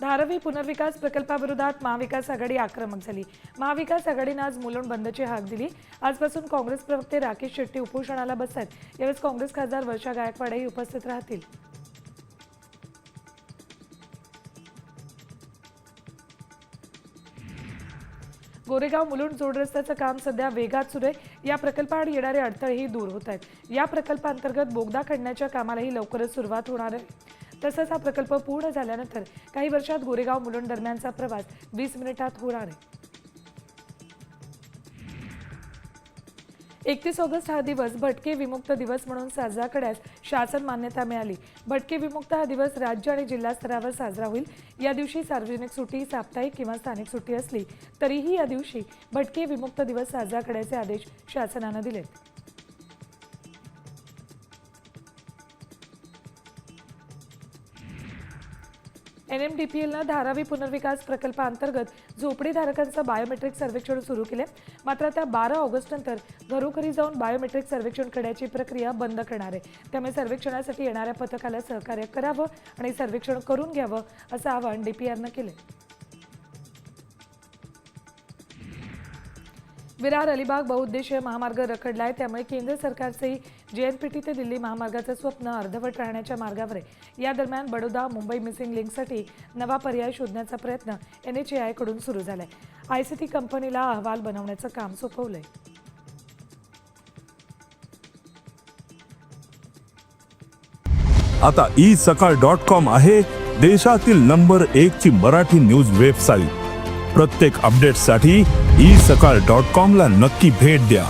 धारावी पुनर्विकास प्रकल्पाविरोधात महाविकास आघाडी आक्रमक झाली। महाविकास आघाडीने आज मुलुंड बंदची हाक दिली। आजपासून काँग्रेस प्रवक्ते राकेश शेट्टी उपोषणाला बसतात। यावेळी काँग्रेस खासदार वर्षा गायकवाडही उपस्थित राहतील। गोरेगाव मुलुंड जोड रस्त्याचं काम सध्या वेगात सुरू आहे। या प्रकल्पाआड येणारे अडथळेही दूर होत आहेत। या प्रकल्पांतर्गत बोगदा काढण्याच्या कामालाही लवकरच सुरुवात होणार आहे। तसंच हा प्रकल्प पूर्ण झाल्यानंतर काही वर्षात गोरेगाव मुलुंड दरम्यानचा प्रवास 20 मिनिटात होणार आहे। 31 ऑगस्ट हा दिवस भटके विमुक्त दिवस म्हणून साजरा करण्यास शासन मान्यता मिळाली। भटके विमुक्त हा दिवस राज्य आणि जिल्हा स्तरावर साजरा होईल। या दिवशी सार्वजनिक सुट्टी, साप्ताहिक किंवा स्थानिक सुट्टी असली तरीही या दिवशी भटके विमुक्त दिवस साजरा करण्याचे आदेश शासनाने दिलेत। NMDPLनं धारावी पुनर्विकास प्रकल्पाअंतर्गत झोपडीधारकांचं बायोमेट्रिक सर्वेक्षण सुरू केले। मात्र त्या 12 ऑगस्ट नंतर घरोघरी जाऊन बायोमेट्रिक सर्वेक्षण करण्याची प्रक्रिया बंद करणार आहे। त्यामुळे सर्वेक्षणासाठी येणाऱ्या पथकाला सहकार्य करावं आणि सर्वेक्षण करून घ्यावं असं आवाहन DPRनं केले। विरार अलिबाग बहुउद्देशीय महामार्ग रखडलाय। त्यामुळे केंद्र सरकारचे JNPT ते दिल्ली महामार्गाचं स्वप्न अर्धवट राहण्याच्या मार्गावर आहे। या दरम्यान बडोदा मुंबई मिसिंग लिंकसाठी नवा पर्याय शोधण्याचा प्रयत्न NHAI कडून सुरू झालाय। ICT कंपनीला अहवाल बनवण्याचं काम सोपवलंय। आता isakal.com आहे देशातील नंबर 1 ची मराठी न्यूज वेबसाईट। प्रत्येक अपडेटसाठी isakal.com ला नक्की भेट द्या।